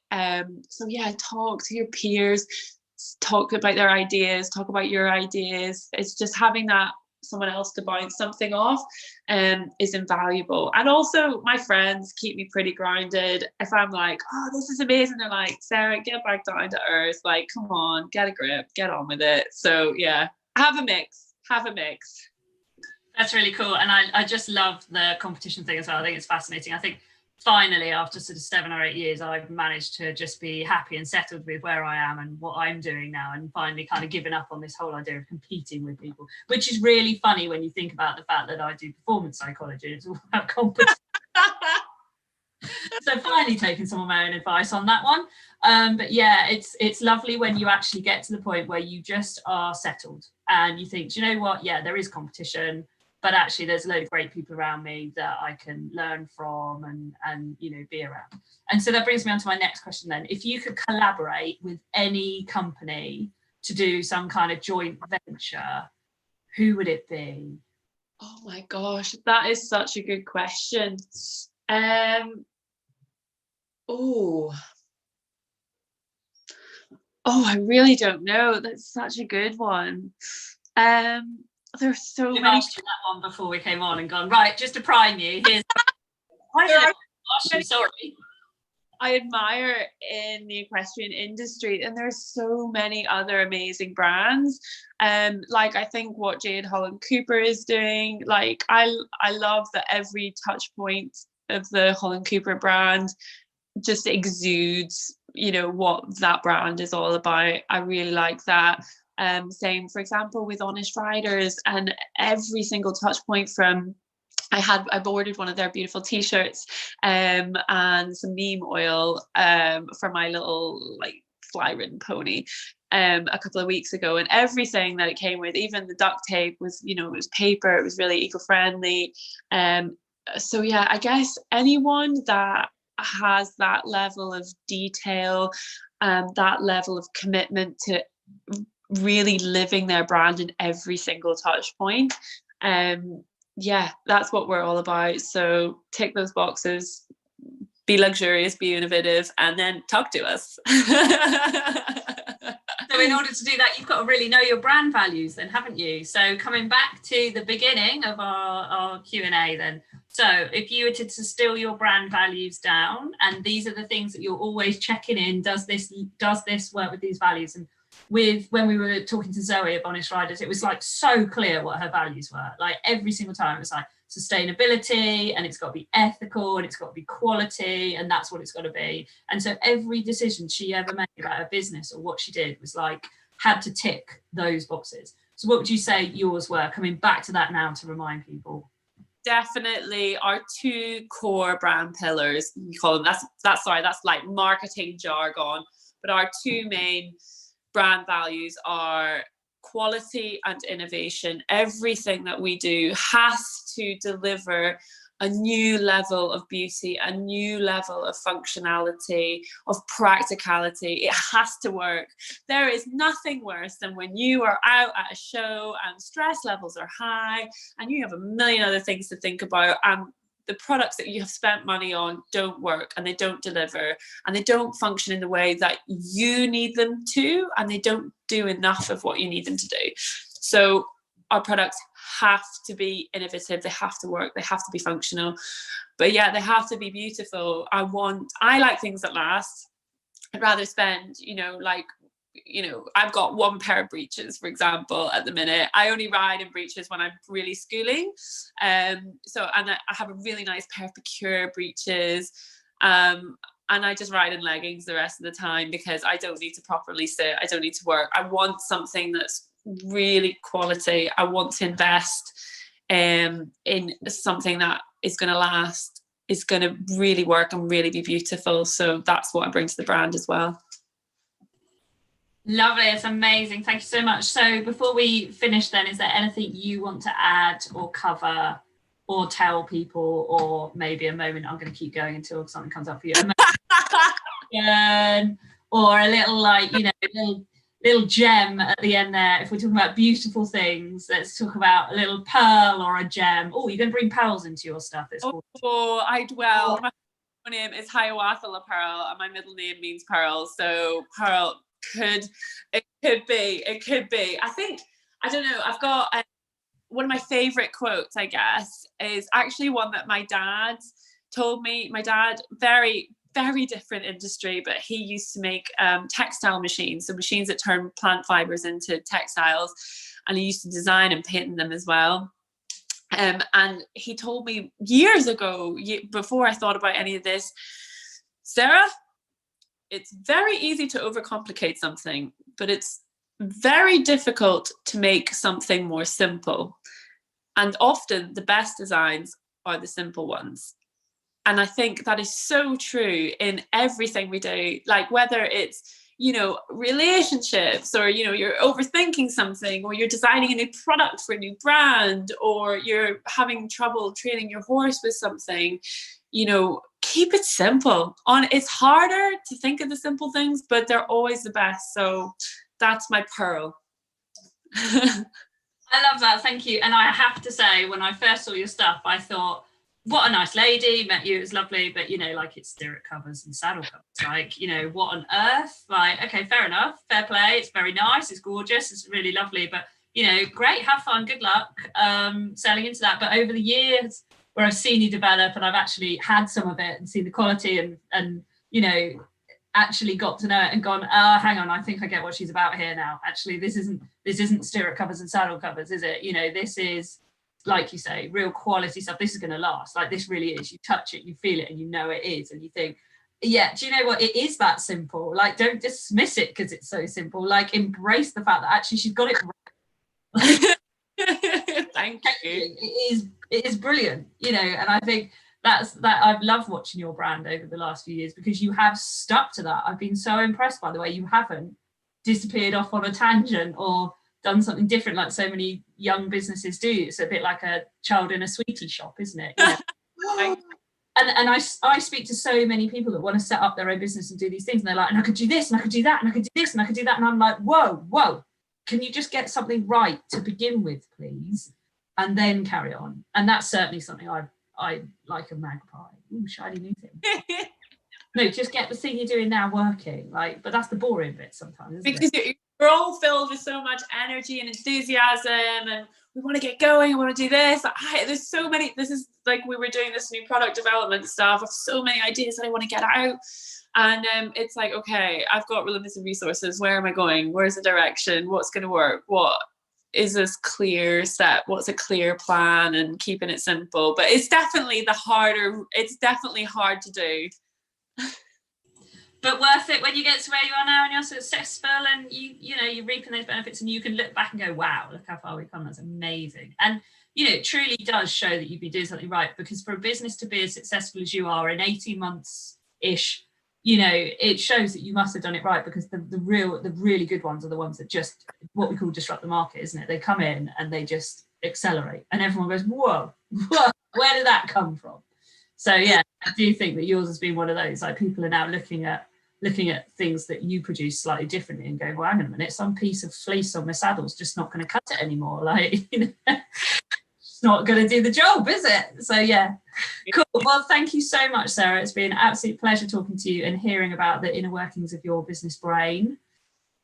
So yeah, talk to your peers, talk about their ideas, talk about your ideas. It's just having that someone else to bounce something off is invaluable. And also my friends keep me pretty grounded. If I'm like, oh, this is amazing, they're like, Sarah, get back down to earth, like, come on, get a grip, get on with it. So yeah, have a mix. That's really cool. And I just love the competition thing as well. I think it's fascinating. I think finally, after sort of 7 or 8 years, I've managed to just be happy and settled with where I am and what I'm doing now, and finally kind of given up on this whole idea of competing with people, which is really funny when you think about the fact that I do performance psychology. It's all about competition. So finally taking some of my own advice on that one. But yeah, it's lovely when you actually get to the point where you just are settled and you think, do you know what? Yeah, there is competition, but actually there's a load of great people around me that I can learn from and be around. And so that brings me on to my next question then. If you could collaborate with any company to do some kind of joint venture, who would it be? Oh my gosh, that is such a good question. I really don't know. That's such a good one. There's so many. I've asked you that one before we came on and gone, right, just to prime you, here's sorry. I admire in the equestrian industry, and there's so many other amazing brands. Like I think what Jade Holland Cooper is doing, like I love that every touch point of the Holland Cooper brand just exudes, what that brand is all about. I really like that. Same, for example, with Honest Riders, and every single touch point from I ordered one of their beautiful t-shirts and some neem oil for my little like fly ridden pony a couple of weeks ago, and everything that it came with, even the duct tape was, it was paper, it was really eco-friendly. So yeah, I guess anyone that has that level of detail, that level of commitment to really living their brand in every single touch point. Yeah, that's what we're all about. So tick those boxes, be luxurious, be innovative, and then talk to us. So in order to do that, you've got to really know your brand values then, haven't you? So coming back to the beginning of our Q&A then. So if you were to distill your brand values down, and these are the things that you're always checking in, does this work with these values? And when we were talking to Zoe of Honest Riders, it was like so clear what her values were. Like every single time it was like sustainability, and it's got to be ethical, and it's got to be quality, and that's what it's got to be. And so every decision she ever made about her business or what she did was like had to tick those boxes. So what would you say yours were, coming back to that now to remind people? Definitely our 2 core brand pillars, we call them. That's like marketing jargon, but our 2 main brand values are quality and innovation. Everything that we do has to deliver a new level of beauty, a new level of functionality, of practicality. It has to work. There is nothing worse than when you are out at a show and stress levels are high and you have a million other things to think about, and the products that you have spent money on don't work, and they don't deliver, and they don't function in the way that you need them to, and they don't do enough of what you need them to do. So our products have to be innovative, they have to work, they have to be functional, but yeah, they have to be beautiful. I like things that last. I'd rather spend, I've got one pair of breeches, for example, at the minute. I only ride in breeches when I'm really schooling. And I have a really nice pair of Picure breeches. And I just ride in leggings the rest of the time because I don't need to properly sit. I don't need to work. I want something that's really quality. I want to invest in something that is going to last, is going to really work and really be beautiful. So that's what I bring to the brand as well. Lovely, it's amazing. Thank you so much. So before we finish then, is there anything you want to add or cover or tell people, or maybe a moment, I'm going to keep going until something comes up for you, or a little little gem at the end there? If we're talking about beautiful things, let's talk about a little pearl or a gem. Oh, you're going to bring pearls into your stuff. My name is Hiawatha Pearl and my middle name means pearl. So pearl could be. I think, I don't know, I've got one of my favorite quotes, I guess, is actually one that my dad told me. My dad, very, very different industry, but he used to make textile machines, so machines that turn plant fibers into textiles, and he used to design and paint them as well. And he told me years ago, before I thought about any of this, Sarah, it's very easy to overcomplicate something, but it's very difficult to make something more simple. And often the best designs are the simple ones. And I think that is so true in everything we do, like whether it's, relationships, or, you're overthinking something, or you're designing a new product for a new brand, or you're having trouble training your horse with something, keep it simple. It's harder to think of the simple things, but they're always the best. So that's my pearl. I love that. Thank you. And I have to say, when I first saw your stuff, I thought, what a nice lady, met you, it was lovely, but it's stirrup covers and saddle covers, what on earth? Like, okay, fair enough, fair play, it's very nice, it's gorgeous, it's really lovely, but great, have fun, good luck selling into that. But over the years where I've seen you develop, and I've actually had some of it and seen the quality and actually got to know it and gone, hang on, I think I get what she's about here now. Actually, this isn't stirrup covers and saddle covers, is it? This is, like you say, real quality stuff. This is going to last. Like, this really is. You touch it, you feel it, and you know it is. And you think, yeah, do you know what? It is that simple. Like, don't dismiss it because it's so simple. Like, embrace the fact that actually she's got it right. Thank you. It is brilliant, and I think that I've loved watching your brand over the last few years because you have stuck to that. I've been so impressed by the way you haven't disappeared off on a tangent or done something different like so many young businesses do. It's a bit like a child in a sweetie shop, isn't it? And I speak to so many people that want to set up their own business and do these things, and they're like, and I could do this, and I could do that, and I could do this, and I could do that, and I'm like, whoa, can you just get something right to begin with, please, and then carry on? And that's certainly something I like a magpie. Ooh, shiny new thing. No, just get the thing you're doing now working. Like, but that's the boring bit sometimes, isn't it? We're all filled with so much energy and enthusiasm, and we want to get going. I want to do this. There's so many. This is like, we were doing this new product development stuff. I've so many ideas that I want to get out, and it's like, okay, I've got limited resources. Where am I going? Where's the direction? What's going to work? What is this clear step? What's a clear plan? And keeping it simple. But it's definitely it's definitely hard to do. But worth it when you get to where you are now and you're successful and you're reaping those benefits, and you can look back and go, wow, look how far we've come. That's amazing. And it truly does show that you've been doing something right, because for a business to be as successful as you are in 18 months ish, it shows that you must have done it right, because the really good ones are the ones that just, what we call disrupt the market, isn't it? They come in and they just accelerate, and everyone goes, whoa, where did that come from? So yeah, I do think that yours has been one of those, like, people are now looking at things that you produce slightly differently and going, well, hang on a minute, some piece of fleece on my saddle's just not going to cut it anymore. Like, it's not going to do the job, is it? So yeah, cool. Well, thank you so much, Sarah. It's been an absolute pleasure talking to you and hearing about the inner workings of your business brain.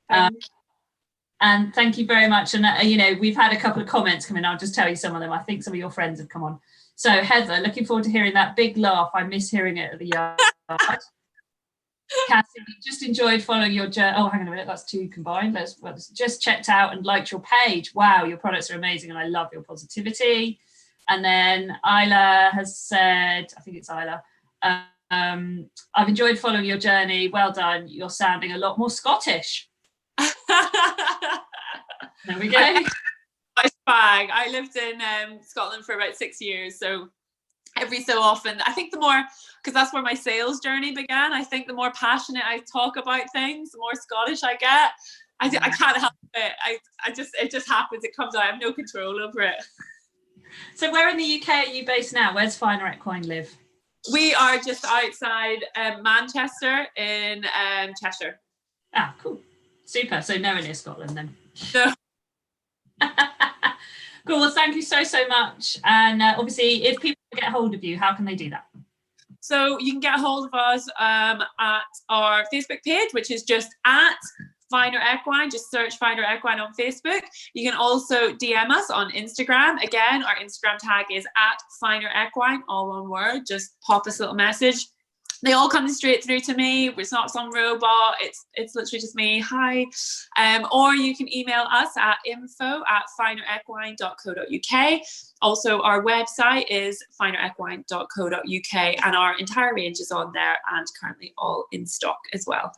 And thank you very much. And we've had a couple of comments come in. I'll just tell you some of them. I think some of your friends have come on. So Heather, looking forward to hearing that. Big laugh. I miss hearing it at the yard. Cassie, just enjoyed following your journey. Oh, hang on a minute, that's two combined. Let's just checked out and liked your page. Wow, your products are amazing and I love your positivity. And then Isla has said, I think it's Isla, I've enjoyed following your journey. Well done. You're sounding a lot more Scottish. There we go. I lived in Scotland for about 6 years, so every so often, I think the more, because that's where my sales journey began, I think the more passionate I talk about things, the more Scottish I get. I can't help it. It just happens. It comes out. I have no control over it. So where in the UK are you based now? Where's Finer Equine live? We are just outside Manchester in Cheshire. Ah, cool. Super. So nowhere near Scotland then. No. Cool. Well, thank you so much. And obviously, if people get hold of you, how can they do that? So you can get hold of us at our Facebook page, which is just at Finer Equine. Just search Finer Equine on Facebook. You can also DM us on Instagram. Again, our Instagram tag is at Finer Equine, all one word. Just pop us a little message. They all come straight through to me. It's not some robot. It's literally just me. Hi. Or you can email us at info@finerequine.co.uk. Also, our website is finerequine.co.uk, and our entire range is on there and currently all in stock as well.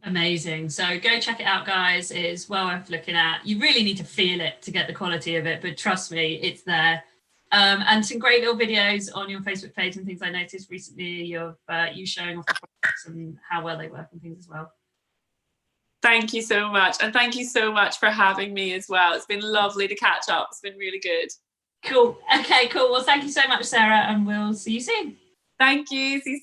Amazing. So go check it out, guys. It is well worth looking at. You really need to feel it to get the quality of it, but trust me, it's there. And some great little videos on your Facebook page and things I noticed recently of you showing off the products and how well they work and things as well. Thank you so much. And thank you so much for having me as well. It's been lovely to catch up. It's been really good. Cool. Okay, cool. Well, thank you so much, Sarah, and we'll see you soon. Thank you. See you soon.